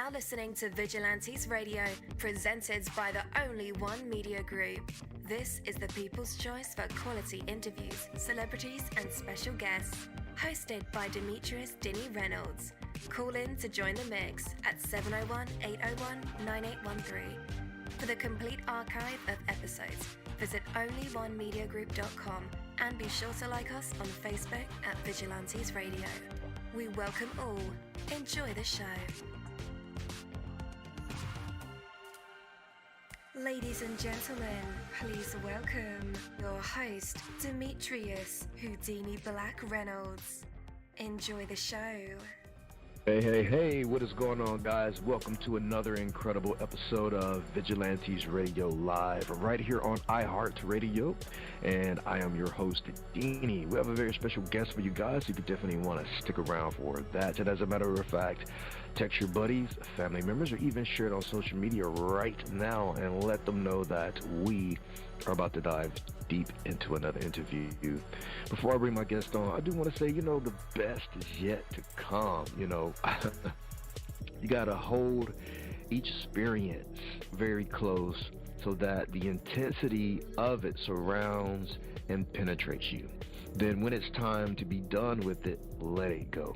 now listening to Vigilantes Radio, presented by the Only One Media Group. This is the people's choice for quality interviews, celebrities, and special guests. Hosted by Demetrius Dinny Reynolds. Call in to join the mix at 701-801-9813. For the complete archive of episodes, visit onlyonemediagroup.com and be sure to like us on Facebook at Vigilantes Radio. We welcome all. Enjoy the show. Ladies and gentlemen, please welcome your host, Demetrius Houdini Black Reynolds. Enjoy the show. Hey, what is going on, guys? Welcome to another incredible episode of Vigilantes Radio Live, right here on iHeartRadio, and I am your host, Deanie. We have a very special guest for you guys, if you definitely want to stick around for that. And as a matter of fact, text your buddies, family members, or even share it on social media right now and let them know that we are about to dive deep into another interview. Before I bring my guest on, I do want to say, the best is yet to come. You got to hold each experience very close so that the intensity of it surrounds and penetrates you. Then when it's time to be done with it, let it go.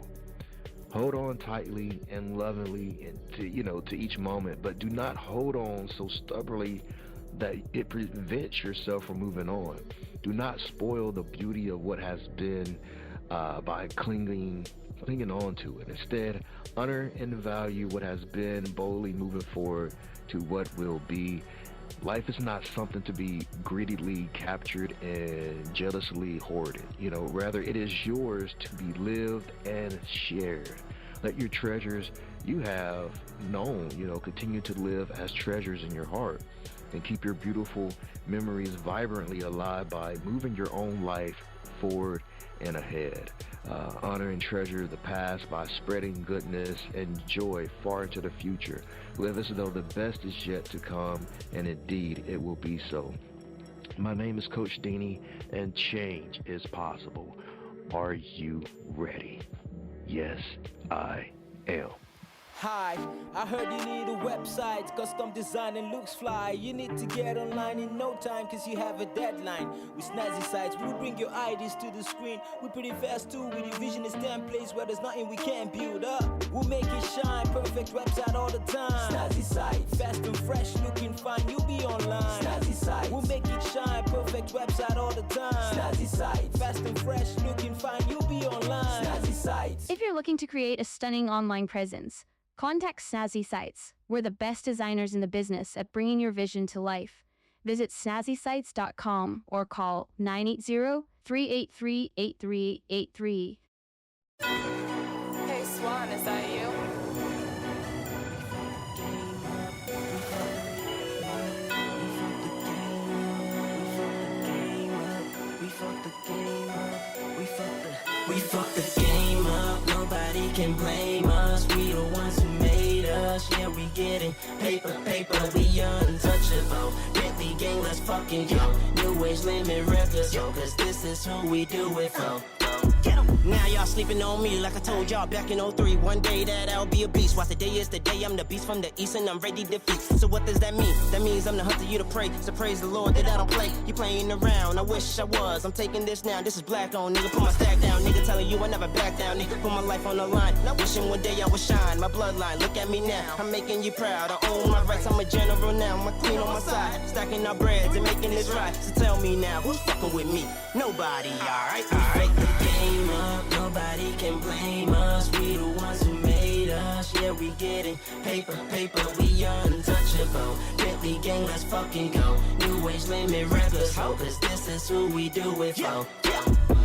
Hold on tightly and lovingly to each moment, but do not hold on so stubbornly that it prevents yourself from moving on. Do not spoil the beauty of what has been by clinging on to it. Instead, honor and value what has been, boldly moving forward to what will be. Life is not something to be greedily captured and jealously hoarded. Rather it is yours to be lived and shared. Let your treasures you have known, continue to live as treasures in your heart, and keep your beautiful memories vibrantly alive by moving your own life forward and ahead. Honor and treasure the past by spreading goodness and joy far into the future. Live as though the best is yet to come, and indeed it will be so. My name is Coach Deanie, and change is possible. Are you ready? Yes, I am. Hi, I heard you need a website, custom design and looks fly. You need to get online in no time, cause you have a deadline. With Snazzy Sites, we'll bring your ideas to the screen. We're pretty fast too, with your vision is templates where there's nothing we can't build up. We'll make it shine, perfect website all the time. Snazzy Sites, fast and fresh, looking fine, you'll be online. Snazzy Sites, we'll make it shine, perfect website all the time. Snazzy Sites, fast and fresh, looking fine, you'll be online. Snazzy Sites. If you're looking to create a stunning online presence, contact Snazzy Sites. We're the best designers in the business at bringing your vision to life. Visit snazzysites.com or call 980-383-8383. Hey Swan, is that you? We fucked the game up, nobody can blame us. We the ones who made us, yeah, we getting paper, we untouchable. Bentley gang, let's fucking go. New age limit records, yo, cause this is who we do it for. Now y'all sleeping on me like I told y'all back in 03. One day that I'll be a beast. Why today is the day I'm the beast from the east and I'm ready to feast. So what does that mean? That means I'm the hunter, you to pray. So praise the Lord that I don't play. You playing around, I wish I was. I'm taking this now, this is black on, nigga. Put my stack down, nigga. Telling you I never back down, nigga. Put my life on the line. Now wishing one day I would shine. My bloodline, look at me now. I'm making you proud. I own my rights, I'm a general now. My queen on my side. Stacking our breads and making this right. So tell me now, who's fucking with me? Nobody, alright? We fake the game up, nobody can blame us. We the ones who made us, yeah, we getting paper, we untouchable. Bentley gang, let's fucking go. New age limit records, ho, cause this is who we do it for.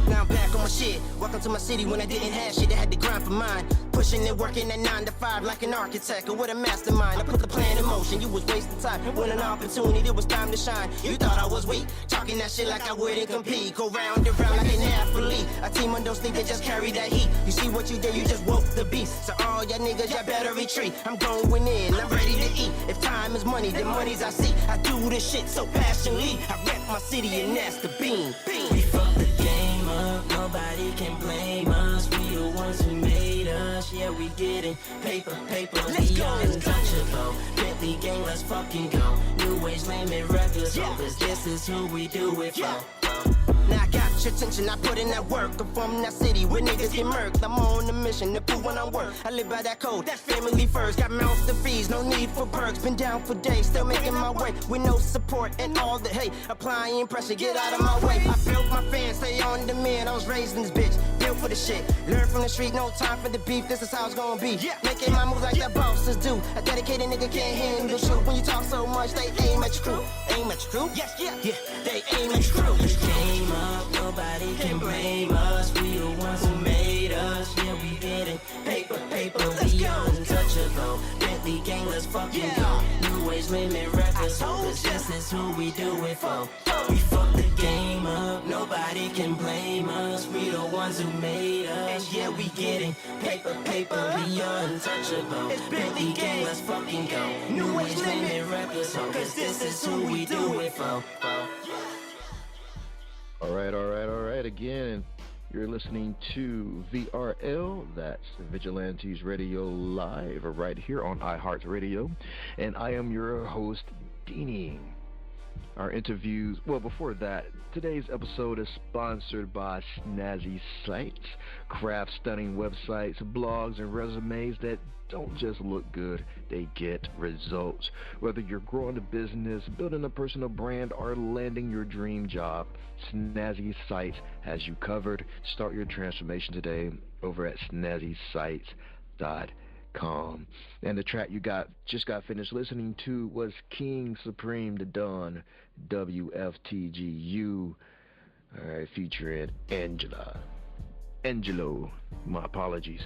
Now I'm back on my shit. Welcome to my city when I didn't have shit. I had to grind for mine. Pushing and working at 9 to 5 like an architect or with a mastermind. I put the plan in motion. You was wasting time. When an opportunity, it was time to shine. You thought I was weak. Talking that shit like I wouldn't compete. Go round and round like an athlete. A team on those sleep, they just carry that heat. You see what you did, you just woke the beast. So all y'all niggas, y'all better retreat. I'm going in, I'm ready to eat. If time is money, then money's I see. I do this shit so passionately. I rep my city and that's the beam. We fuck the game up, nobody can blame us. We the ones who made us. yeah, we getting paper, we untouchable. Bentley gang, let's fucking go. New age limit records, cause this is who we do it for. Now I got your attention, I put in that work. I'm from that city where niggas get murked. I'm on a mission to prove when I work. I live by that code, that's family first. Got mouths to feed, no need for perks. Been down for days, still making my way. With no support and all the hate. Applying pressure, get out of my way. I built my fans, stay on demand. I was raised in this bitch, built for the shit. Learn from the street, no time for the beef. This is how it's gonna be. Making my moves like the bosses do. A dedicated nigga can't handle shoot. When you talk so much, they aim at your crew. Aim at your crew? Yes, yeah. They aim at your crew. Came up, nobody can blame us. We the ones who made us. Yeah, we getting paper, we untouchable. Bentley gang, let's fucking go. New age limit records, cause this is who we do it for. We fuck the game up, nobody can blame us. We the ones who made us. Yeah, we getting paper, we untouchable. Bentley gang, let's fucking go. New age limit records, cause this is who we do it for. All right. Again, you're listening to VRL. That's Vigilantes Radio Live right here on iHeartRadio. And I am your host, Deanie. Our interviews, well, before that, today's episode is sponsored by Snazzy Sites, craft stunning websites, blogs, and resumes that don't just look good, they get results. Whether you're growing a business, building a personal brand, or landing your dream job, Snazzy Sites has you covered. Start your transformation today over at snazzysites.com. And the track you just got finished listening to was King Supreme the Dawn, WFTGU, all right, featuring Angelo, my apologies.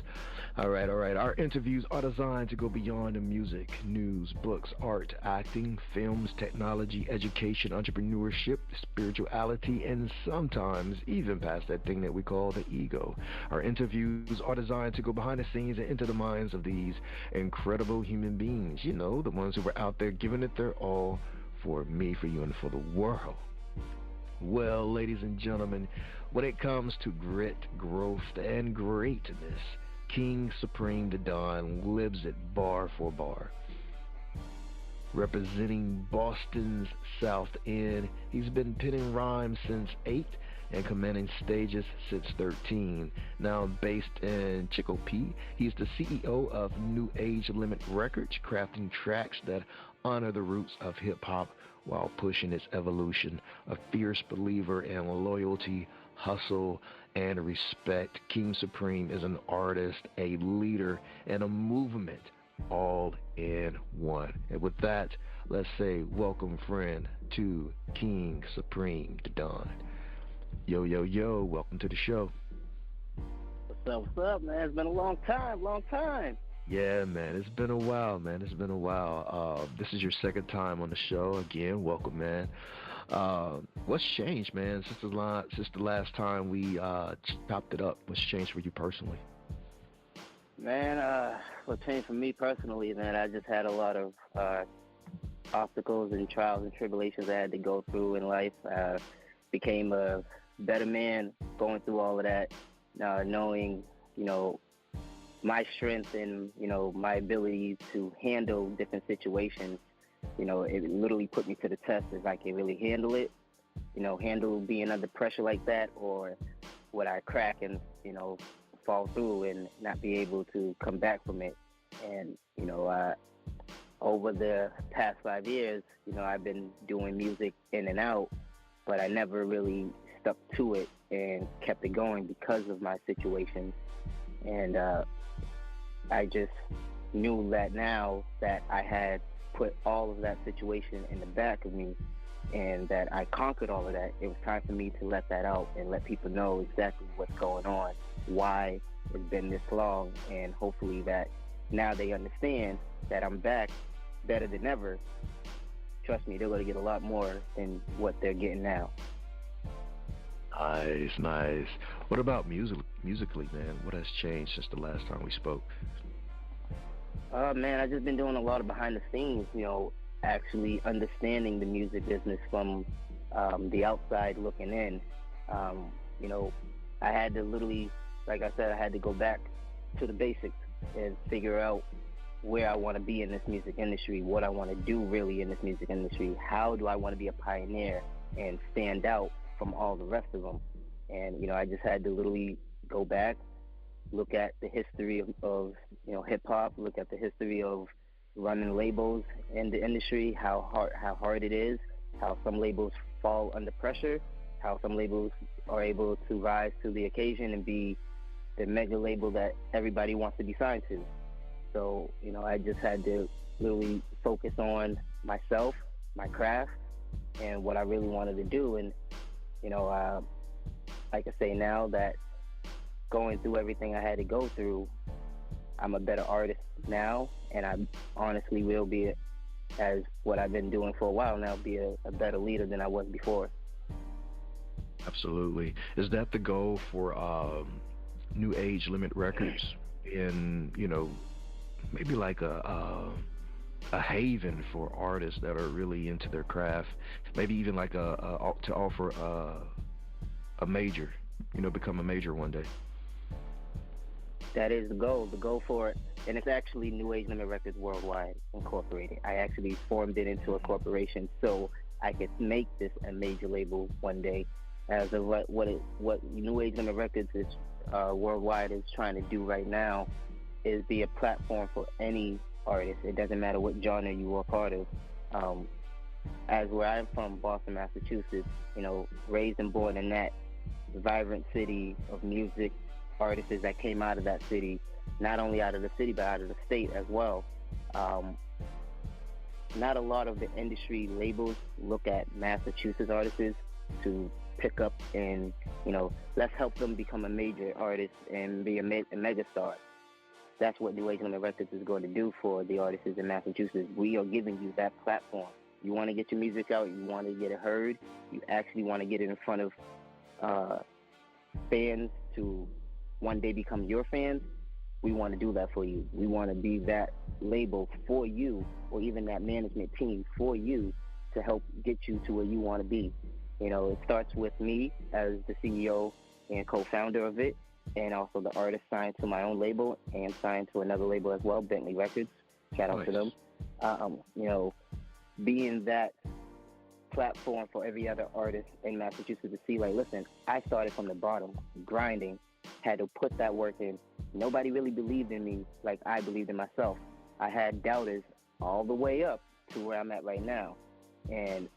All right. Our interviews are designed to go beyond the music, news, books, art, acting, films, technology, education, entrepreneurship, spirituality, and sometimes even past that thing that we call the ego. Our interviews are designed to go behind the scenes and into the minds of these incredible human beings. You know, the ones who were out there giving it their all for me, for you, and for the world. Well, ladies and gentlemen, when it comes to grit, growth, and greatness, King Supreme the Don lives it bar for bar. Representing Boston's South End, he's been penning rhymes since 8 and commanding stages since 13. Now based in Chicopee, he's the CEO of New Age Limit Records, crafting tracks that honor the roots of hip-hop while pushing its evolution. A fierce believer in loyalty, hustle, and respect, King Supreme is an artist, a leader, and a movement all in one. And with that, let's say welcome, friend, to King Supreme the Don. Yo, welcome to the show. What's up, man? It's been a long time. Yeah, man, it's been a while, this is your second time on the show. Again, welcome, man. What's changed, man, since the last time we chopped it up? What's changed for you personally? Man, what changed for me personally, man, I just had a lot of obstacles and trials and tribulations I had to go through in life. Became a better man going through all of that, knowing, my strength and, my abilities to handle different situations. It literally put me to the test if I can really handle it, handle being under pressure like that, or would I crack and, fall through and not be able to come back from it. And, over the past 5 years, I've been doing music in and out, but I never really stuck to it and kept it going because of my situation. And I just knew that now that I had put all of that situation in the back of me and that I conquered all of that, it was time for me to let that out and let people know exactly what's going on, why it's been this long, and hopefully that now they understand that I'm back better than ever. Trust me, they're going to get a lot more than what they're getting now. Nice. What about musically, man? What has changed since the last time we spoke? Man, I've just been doing a lot of behind the scenes, actually understanding the music business from the outside looking in. I had to literally, like I said, I had to go back to the basics, and figure out where I want to be in this music industry, what I want to do really in this music industry. How do I want to be a pioneer and stand out from all the rest of them? And, I just had to literally go back, look at the history of hip hop, look at the history of running labels in the industry, how hard it is, how some labels fall under pressure, how some labels are able to rise to the occasion and be the mega label that everybody wants to be signed to. So, I just had to literally focus on myself, my craft, and what I really wanted to do. And, like I say, now that going through everything I had to go through, I'm a better artist now, and I honestly will be, as what I've been doing for a while now, be a better leader than I was before. Absolutely. Is that the goal for New Age Limit Records in, maybe like a haven for artists that are really into their craft, maybe even like to offer a major, become a major one day? That is the goal for it. And it's actually New Age Limit Records Worldwide Incorporated. I actually formed it into a corporation so I could make this a major label one day. As of what New Age Limit Records is worldwide is trying to do right now is be a platform for any artist. It doesn't matter what genre you are part of. As where I'm from, Boston, Massachusetts, raised and born in that vibrant city of music artists that came out of that city, not only out of the city but out of the state as well. Not a lot of the industry labels look at Massachusetts artists to pick up and, let's help them become a major artist and be a mega star. That's what New Age Limit Records is going to do for the artists in Massachusetts. We are giving you that platform. You want to get your music out, you want to get it heard, you actually want to get it in front of fans to one day become your fans. We want to do that for you. We want to be that label for you, or even that management team for you, to help get you to where you want to be. It starts with me as the CEO and co-founder of it, and also the artist signed to my own label and signed to another label as well, Bentley Records. Shout out to them. Being that platform for every other artist in Massachusetts to see, like, listen, I started from the bottom, grinding, had to put that work in. Nobody really believed in me like I believed in myself. I had doubters all the way up to where I'm at right now. And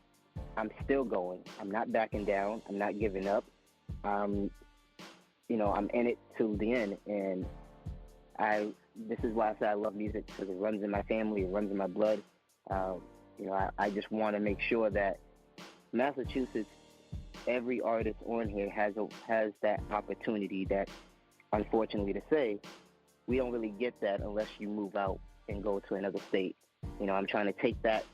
I'm still going. I'm not backing down. I'm not giving up. I'm in it till the end. And this is why I say I love music, because it runs in my family, it runs in my blood. I just want to make sure that Massachusetts, every artist on here has that opportunity that, unfortunately to say, we don't really get that unless you move out and go to another state. I'm trying to take that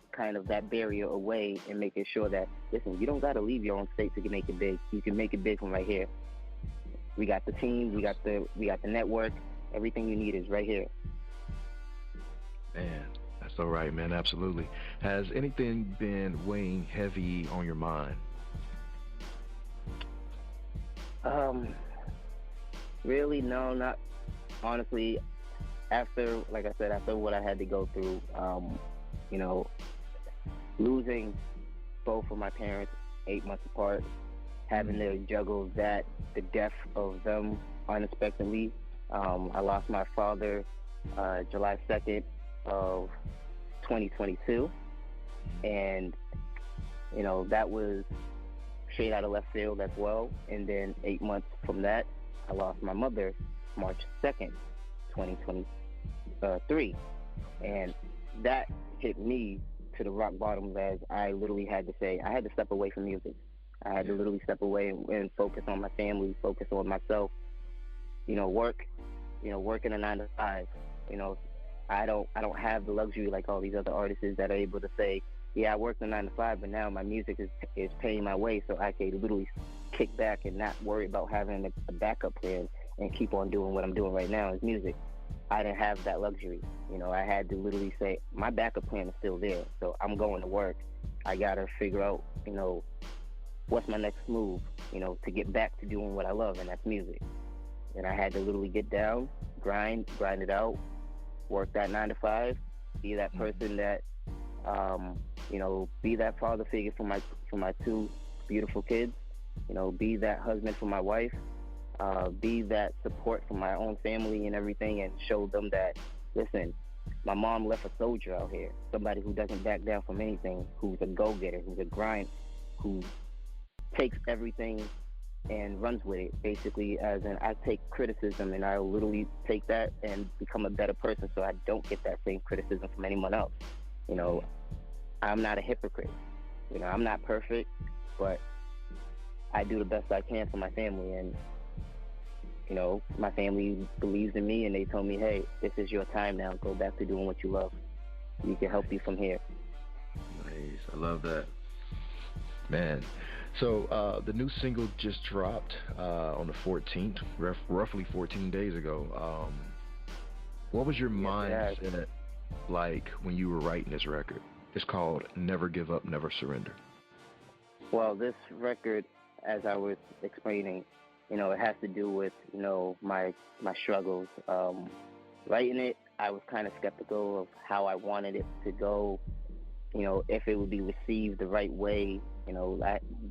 barrier away and making sure that, listen, you don't got to leave your own state to make it big. You can make it big from right here. We got the team, we got the network. Everything you need is right here. Man, that's all right, man. Absolutely. Has anything been weighing heavy on your mind? Really, no, not honestly. After, like I said, after what I had to go through, losing both of my parents 8 months apart, having to juggle the death of them unexpectedly. I lost my father July 2nd of 2022, and that was straight out of left field as well. And then 8 months from that, I lost my mother March 2nd, 2023, and that hit me to the rock bottom, as I literally had to say I had to step away from music. I had to literally step away and focus on my family, focus on myself. Working a 9 to 5. I don't have the luxury like all these other artists that are able to say, yeah, I worked a 9 to 5, but now my music is paying my way, so I can literally kick back and not worry about having a backup plan and keep on doing what I'm doing right now is music. I didn't have that luxury. I had to literally say, my backup plan is still there, so I'm going to work. I got to figure out, what's my next move, to get back to doing what I love, and that's music. And I had to literally get down grind it out, work that 9 to 5, be that person that, be that father figure for my two beautiful kids, be that husband for my wife, be that support for my own family and everything, and show them that, listen, my mom left a soldier out here, somebody who doesn't back down from anything, who's a go-getter, who's a grind, who takes everything and runs with it, basically, as in I take criticism and I literally take that and become a better person so I don't get that same criticism from anyone else. I'm not a hypocrite. I'm not perfect, but I do the best I can for my family, and my family believes in me, and they told me, hey, this is your time now. Go back to doing what you love. We can help you from here. Nice. I love that. Man. So the new single just dropped on the 14th, roughly 14 days ago. What was your mindset like when you were writing this record? It's called Never Give Up, Never Surrender. Well, this record, as I was explaining, it has to do with, my struggles. Writing it, I was kind of skeptical of how I wanted it to go, if it would be received the right way.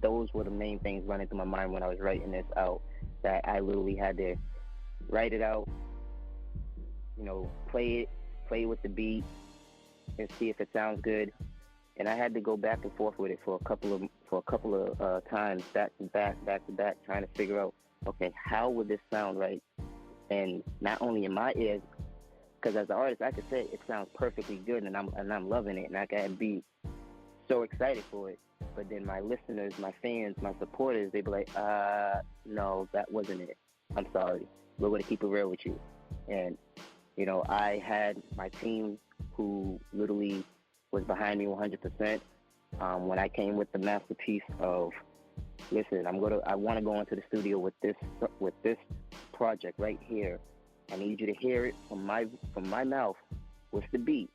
Those were the main things running through my mind when I was writing this out, that I literally had to write it out, play it with the beat and see if it sounds good. And I had to go back and forth with it for a couple of times, back to back, trying to figure out, okay, how would this sound right? And not only in my ears, because as an artist, I could say it sounds perfectly good, and I'm loving it, and I can be so excited for it. But then my listeners, my fans, my supporters, they'd be like, no, that wasn't it. I'm sorry. We're going to keep it real with you. And, I had my team who literally was behind me 100%. When I came with the masterpiece of, listen, I want to go into the studio with this project right here. I need you to hear it from my mouth with the beat,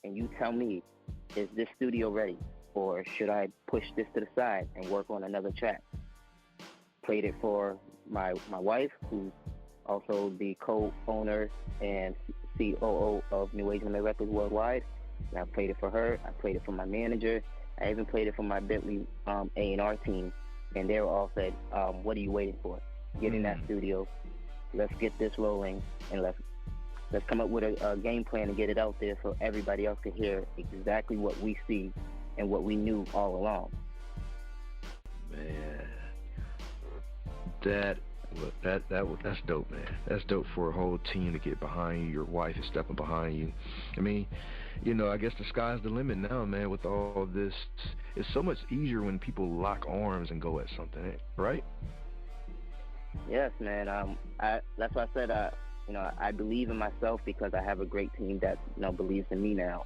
and you tell me, is this studio ready, or should I push this to the side and work on another track? Played it for my wife, who's also the co-owner and COO of New Age Women Records Worldwide. And I played it for her. I played it for my manager. I even played it for my Bentley A&R team. And they were all said, what are you waiting for? Get in that studio. Let's get this rolling, and let's come up with a game plan and get it out there so everybody else can hear exactly what we see and what we knew all along. Man, that's dope, man. That's dope for a whole team to get behind you. Your wife is stepping behind you. I mean, I guess the sky's the limit now, man, with all this. It's so much easier when people lock arms and go at something, right? Yes, man. That's why I said, I believe in myself because I have a great team that believes in me now.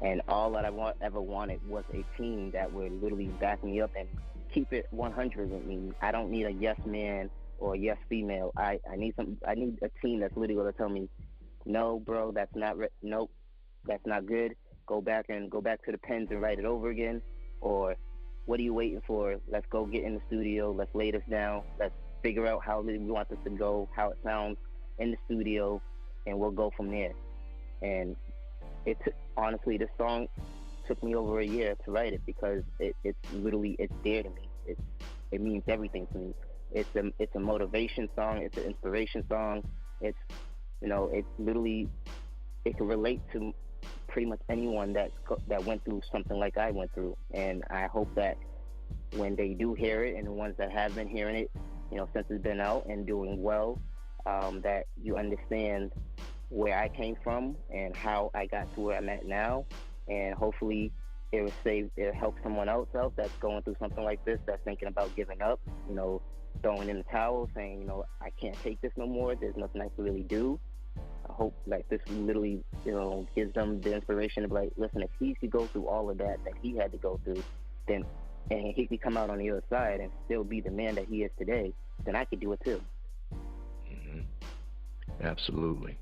And all that I ever wanted was a team that would literally back me up and keep it 100 with me. I don't need a yes man or a yes female. I need a team that's literally going to tell me, no, bro, that's not nope, that's not good. Go back to the pens and write it over again. Or what are you waiting for? Let's go get in the studio. Let's lay this down. Let's figure out how we want this to go, how it sounds in the studio, and we'll go from there. And honestly, this song took me over a year to write it because it's dear to me. It means everything to me. It's a motivation song. It's an inspiration song. It can relate to pretty much anyone that went through something like I went through. And I hope that when they do hear it, and the ones that have been hearing it, since it's been out and doing well, that you understand where I came from and how I got to where I'm at now. And hopefully it helps someone else out that's going through something like this, that's thinking about giving up, throwing in the towel, saying, I can't take this no more. There's nothing I can really do. I hope like this literally, gives them the inspiration to be like, listen, if he could go through all of that he had to go through, then and he could come out on the other side and still be the man that he is today, then I could do it too. Mm-hmm. Absolutely.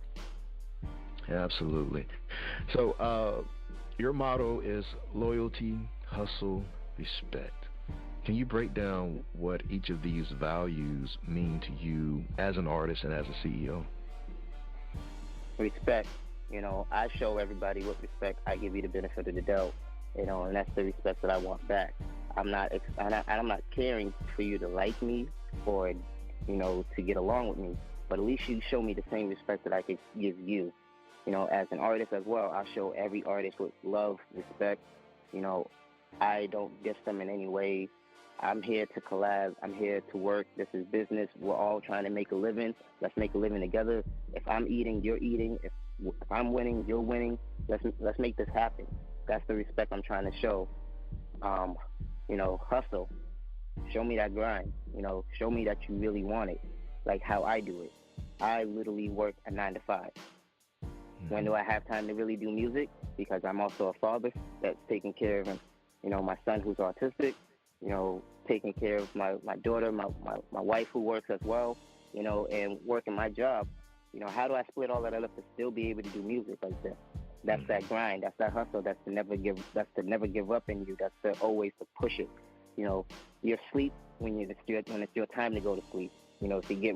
So your motto is loyalty, hustle, respect. Can you break down what each of these values mean to you as an artist and as a CEO? respect, I show everybody what respect. I give you the benefit of the doubt, and that's the respect that I want back. I'm not caring for you to like me or, to get along with me, but at least you show me the same respect that I could give you. As an artist as well, I show every artist with love, respect. I don't diss them in any way. I'm here to collab. I'm here to work. This is business. We're all trying to make a living. Let's make a living together. If I'm eating, you're eating. If I'm winning, you're winning. Let's make this happen. That's the respect I'm trying to show. Hustle. Show me that grind. Show me that you really want it, like how I do it. I literally work a 9 to 5. When do I have time to really do music? Because I'm also a father that's taking care of, my son who's autistic, taking care of my daughter, my wife who works as well, and working my job. How do I split all that up to still be able to do music like this? That's that grind. That's that hustle. That's to never give up in you. That's to always to push it. You're asleep when it's your time to go to sleep. If you get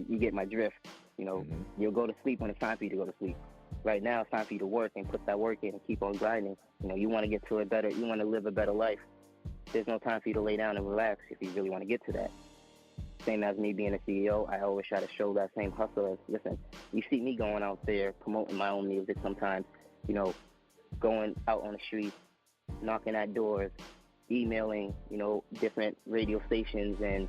you get my drift. You'll go to sleep when it's time for you to go to sleep. Right now, it's time for you to work and put that work in and keep on grinding. You want to get to you want to live a better life. There's no time for you to lay down and relax if you really want to get to that. Same as me being a CEO, I always try to show that same hustle. Listen, you see me going out there promoting my own music sometimes, going out on the streets, knocking at doors, emailing, different radio stations and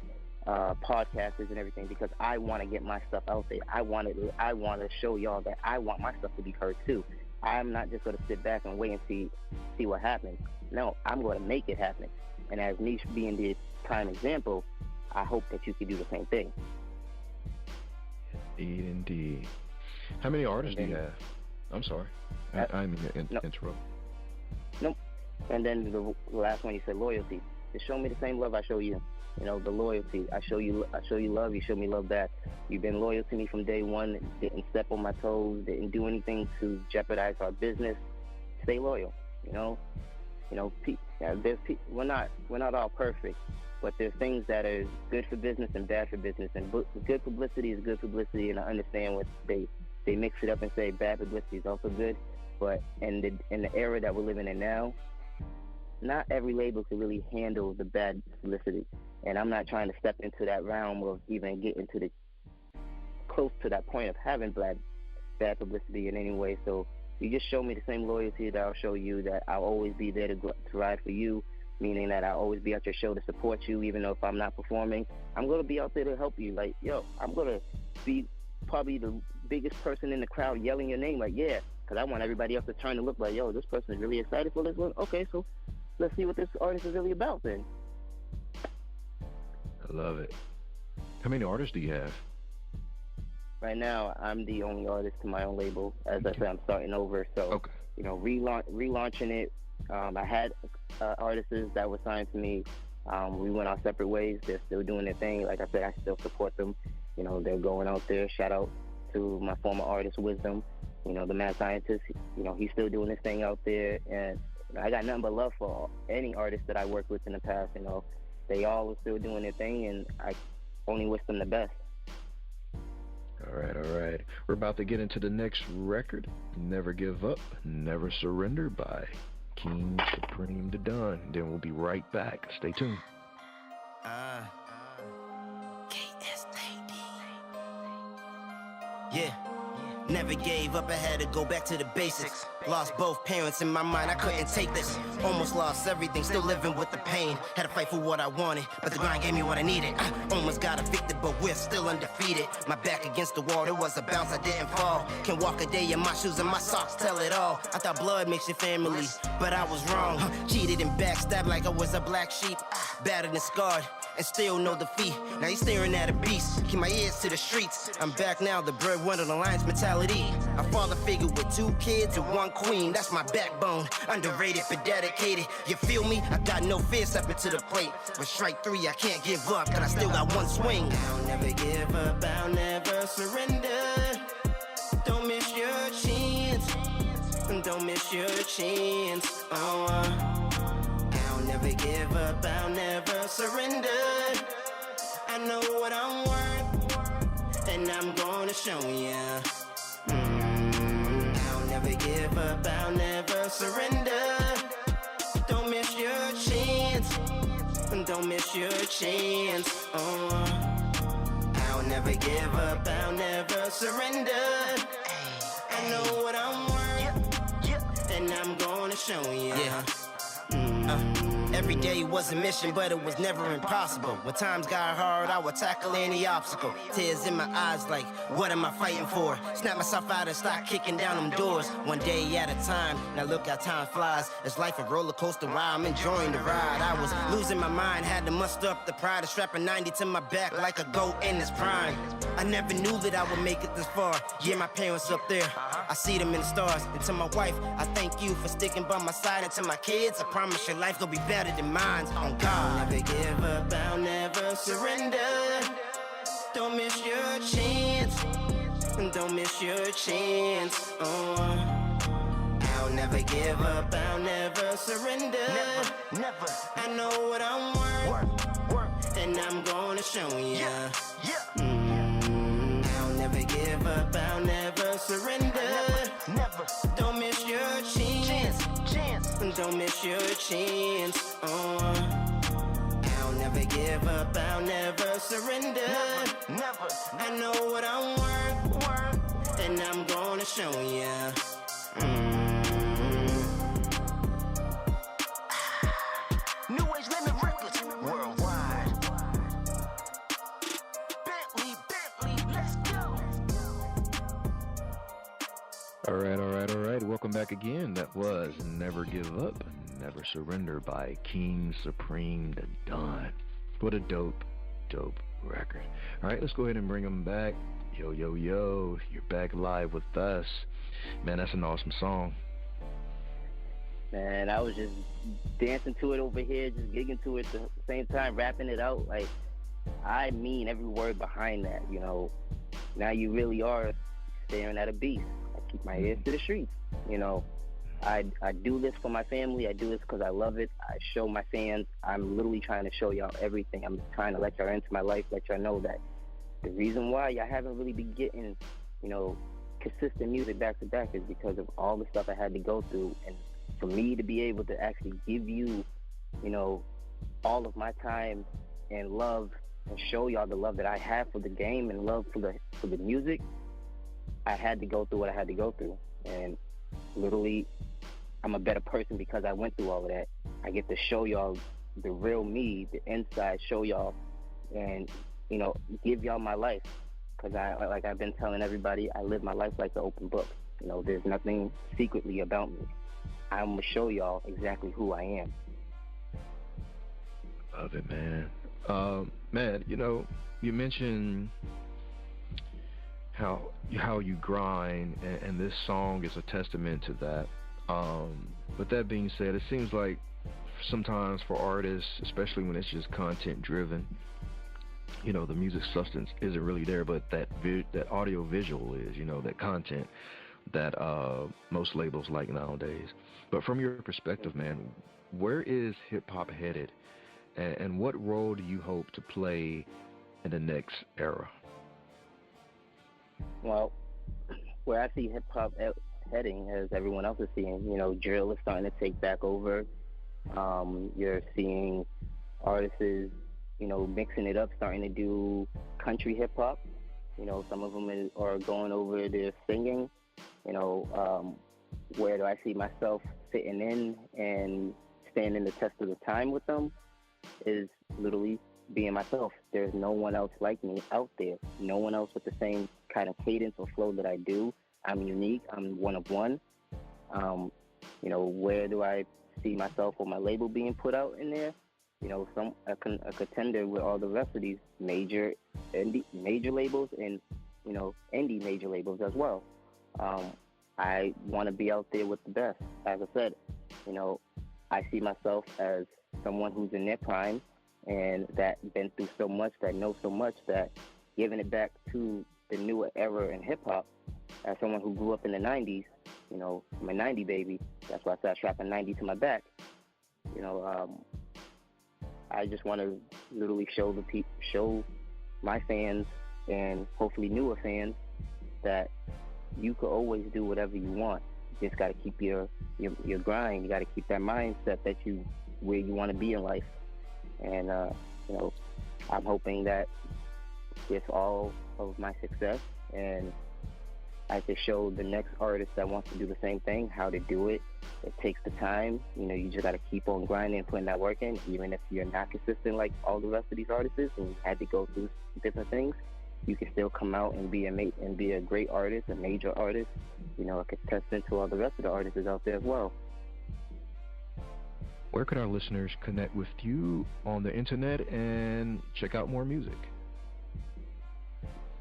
podcasters and everything, because I want to get my stuff out there. I want to show y'all that I want my stuff to be heard too. I'm not just going to sit back and wait and see what happens. No, I'm going to make it happen. And as me being the prime example, I hope that you can do the same thing. Indeed. How many artists do you have? I'm sorry. I mean to interrupt. Nope. And then the last one, you said loyalty. Just show me the same love I show you. The loyalty. I show you love. You show me love back. You've been loyal to me from day one. Didn't step on my toes. Didn't do anything to jeopardize our business. Stay loyal. We're not all perfect, but there's things that are good for business and bad for business. And good publicity is good publicity, and I understand what they mix it up and say bad publicity is also good. But in the era that we're living in now, not every label can really handle the bad publicity. And I'm not trying to step into that realm of even getting to close to that point of having bad publicity in any way. So you just show me the same loyalty that I'll show you, that I'll always be there to ride for you, meaning that I'll always be at your show to support you, even though if I'm not performing. I'm going to be out there to help you. Like, I'm going to be probably the biggest person in the crowd yelling your name, like, yeah, because I want everybody else to turn and look like, this person is really excited for this one. Okay, so let's see what this artist is really about then. I love it. How many artists do you have? Right now, I'm the only artist to my own label. As I said, I'm starting over. So, relaunching it. I had artists that were signed to me. We went our separate ways. They're still doing their thing. Like I said, I still support them. They're going out there. Shout out to my former artist, Wisdom. The mad scientist. He's still doing his thing out there. And I got nothing but love for any artist that I worked with in the past. They all are still doing their thing, and I only wish them the best. All right. We're about to get into the next record, Never Give Up, Never Surrender by King Supreme the Don. Then we'll be right back. Stay tuned. Yeah. Never gave up, I had to go back to the basics. Lost both parents in my mind, I couldn't take this. Almost lost everything, still living with the pain. Had to fight for what I wanted, but the grind gave me what I needed. I almost got evicted, but we're still undefeated. My back against the wall, there was a bounce, I didn't fall. Can walk a day in my shoes and my socks tell it all. I thought blood makes you family, but I was wrong. Cheated and backstabbed like I was a black sheep. Battered and scarred, and still no defeat. Now he's staring at a beast, keep my ears to the streets. I'm back now, the breadwinner, the Lions mentality. A father figure with 2 kids and 1 queen, that's my backbone. Underrated but dedicated, you feel me? I got no fear stepping to the plate. But strike 3, I can't give up, cause I still got 1 swing. I'll never give up, I'll never surrender. Don't miss your chance, don't miss your chance. I'll never give up, I'll never surrender. I know what I'm worth, and I'm gonna show ya. never give up, I'll never surrender. Don't miss your chance. Don't miss your chance. I'll never give up, I'll never surrender. I know what I'm worth, and I'm gonna show you. Every day was a mission, but it was never impossible. When times got hard, I would tackle any obstacle. Tears in my eyes like, what am I fighting for? Snap myself out and start kicking down them doors. One day at a time, now look how time flies. It's life a roller coaster while I'm enjoying the ride. I was losing my mind, had to muster up the pride of strapping 90 to my back like a goat in its prime. I never knew that I would make it this far. Yeah, my parents up there, I see them in the stars. And to my wife, I thank you for sticking by my side. And to my kids, I promise your life gonna be better than mine. On God, I'll never give up, I'll never surrender. Don't miss your chance. Don't miss your chance. I'll never give up, I'll never surrender. Never. I know what I'm worth, and I'm gonna show you. I'll never give up, I'll never surrender. Never. Don't miss your chance. Don't miss your chance. I'll never give up, I'll never surrender. Never. I know what I'm worth, and I'm gonna show you. New Age Limit Records worldwide. Bentley, let's go. All right. Welcome back again. That was Never Give Up, Never Surrender by King Supreme the Don. What a dope record. All right, let's go ahead and bring him back. Yo, you're back live with us. Man, that's an awesome song. Man, I was just dancing to it over here, just gigging to it at the same time, rapping it out. Like, I mean every word behind that, you know. Now you really are staring at a beast. I keep my ears to the streets, you know. I do this for my family. I do this because I love it. I show my fans. I'm literally trying to show y'all everything. I'm trying to let y'all into my life, let y'all know that the reason why y'all haven't really been getting, you know, consistent music back to back is because of all the stuff I had to go through. And for me to be able to actually give you, you know, all of my time and love and show y'all the love that I have for the game and love for the music, I had to go through what I had to go through. And literally, I'm a better person because I went through all of that. I get to show y'all the real me, the inside, show y'all, and, you know, give y'all my life. Because like I've been telling everybody, I live my life like an open book. You know, there's nothing secretly about me. I'm going to show y'all exactly who I am. Love it, man. Man, you know, you mentioned how you grind, and this song is a testament to that. With that being said, it seems like sometimes for artists, especially when it's just content driven, you know, the music substance isn't really there, but that audio visual is, you know, that content that most labels like nowadays. But from your perspective, man, where is hip hop headed, and what role do you hope to play in the next era? Well, where I see hip hop heading, as everyone else is seeing, you know, drill is starting to take back over. You're seeing artists, you know, mixing it up, starting to do country hip hop. You know, some of them are going over their singing. You know, where do I see myself fitting in and standing the test of the time with them is literally being myself. There's no one else like me out there. No one else with the same kind of cadence or flow that I do. I'm unique. I'm one of one. You know, where do I see myself or my label being put out in there? You know, a contender with all the rest of these major labels and, you know, indie major labels as well. I want to be out there with the best. As I said, you know, I see myself as someone who's in their prime and that been through so much, that knows so much, that giving it back to the newer era in hip-hop, as someone who grew up in the 90s, you know, I'm a 90 baby. That's why I started strapping 90 to my back. You know, I just want to literally show my fans and hopefully newer fans that you could always do whatever you want. just got to keep your grind. You got to keep that mindset that you where you want to be in life. And you know, I'm hoping that with all of my success, and I can show the next artist that wants to do the same thing how to do it. It takes the time. You know, you just got to keep on grinding and putting that work in, even if you're not consistent like all the rest of these artists and you had to go through different things. You can still come out and be a great artist, a major artist. You know, a contestant to all the rest of the artists out there as well. Where could our listeners connect with you on the internet and check out more music?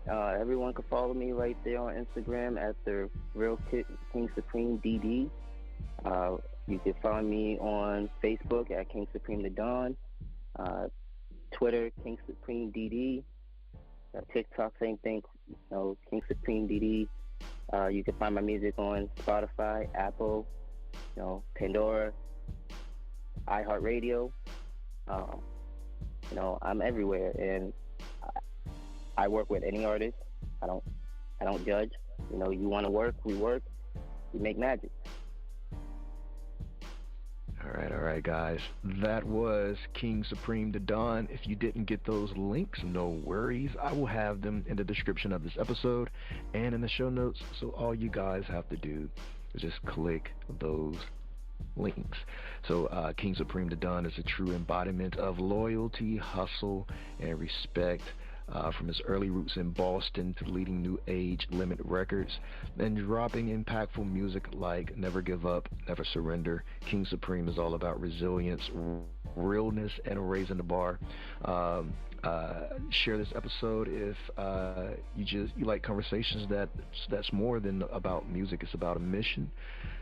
Everyone can follow me right there on Instagram at the Real King Supreme DD. You can find me on Facebook at King Supreme the Don. Twitter, King Supreme DD. TikTok, same thing, you know, King Supreme DD. You can find my music on Spotify, Apple, you know, Pandora, iHeartRadio. You know, I'm everywhere, and I work with any artist. I don't judge. You know, you want to work, we work. We make magic. All right, guys. That was King Supreme the Don. If you didn't get those links, no worries. I will have them in the description of this episode and in the show notes. So all you guys have to do is just click those links. So King Supreme the Don is a true embodiment of loyalty, hustle, and respect. From his early roots in Boston to leading New Age Limit Records and dropping impactful music like Never Give Up, Never Surrender. King Supreme is all about resilience, realness, and raising the bar. Share this episode if you like conversations that's more than about music. It's about a mission,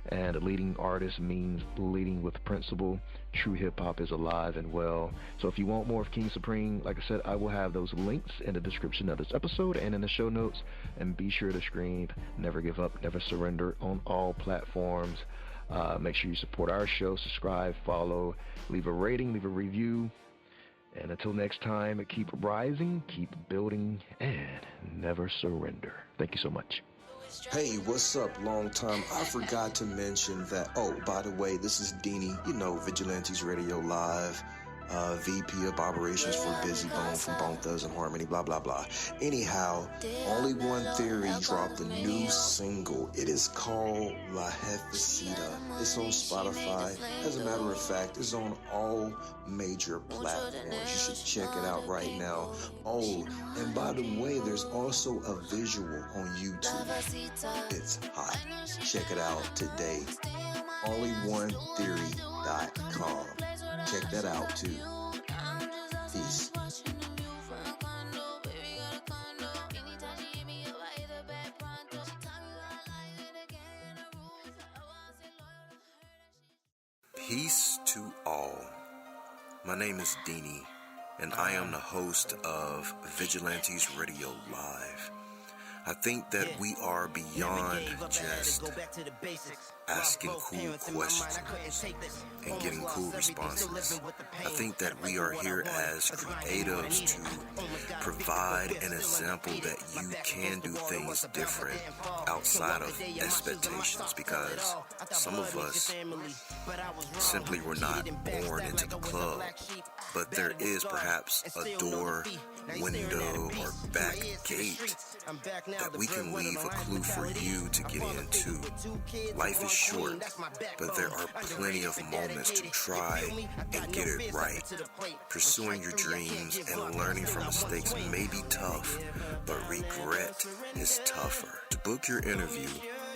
and a leading artist means leading with principle. True hip-hop is alive and well. So if you want more of King Supreme, like I said, I will have those links in the description of this episode and in the show notes. And be sure to stream Never Give Up, Never Surrender on all platforms. Make sure you support our show, subscribe, follow, leave a rating, leave a review. And until next time, keep rising, keep building, and never surrender. Thank you so much. Hey, what's up? Long time. I forgot to mention that. Oh, by the way, this is Deanie, you know, Vigilantes Radio Live, VP of Operations for Busy Bone from Bone Thugs and Harmony, blah, blah, blah. Anyhow, Only One Theory dropped a new single. It is called La Jefecita. It's on Spotify. As a matter of fact, it's on all major platforms. You should check it out right now. Oh, and by the way, there's also a visual on YouTube. It's hot. Check it out today. Onlyonetheory.com. Check that out too. Peace. Peace to all. My name is Deanie, and I am the host of Vigilantes Radio Live. I think that we are beyond just asking cool questions and getting cool responses. I think that we are here as creatives to provide an example that you can do things different outside of expectations, because some of us simply were not born into the club, but there is perhaps a door, window, or back gate that we can leave a clue for you to get into. Life is short, but there are plenty of moments to try and get it right. Pursuing your dreams and learning from mistakes may be tough, but regret is tougher. To book your interview,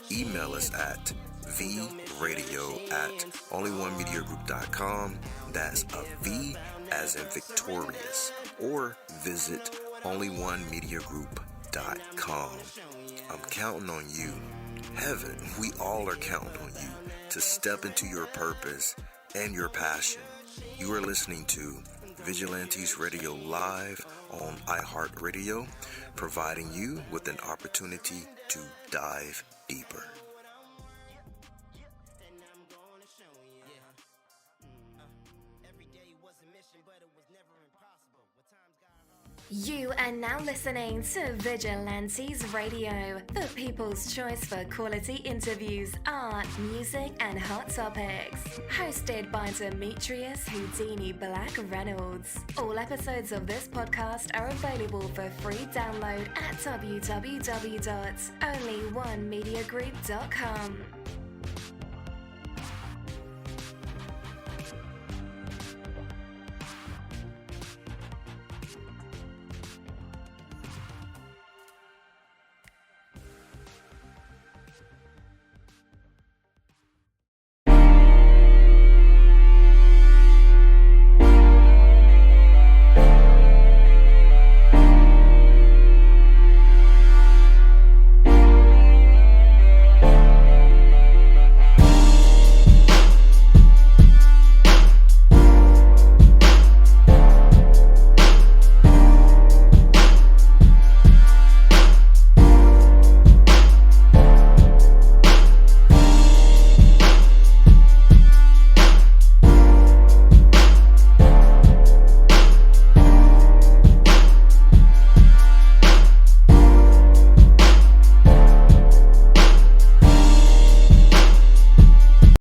email us at vradio@onlyonemediagroup.com. That's a V as in victorious. Or visit onlyonemediagroup.com. I'm counting on you. Heaven, we all are counting on you to step into your purpose and your passion. You are listening to Vigilantes Radio Live on iHeartRadio, providing you with an opportunity to dive deeper. Every day was a mission, but it was never impossible. When times got hard. You are now listening to Vigilantes Radio, the people's choice for quality interviews, art, music, and hot topics. Hosted by Demetrius Houdini Black Reynolds. All episodes of this podcast are available for free download at www.onlyonemediagroup.com.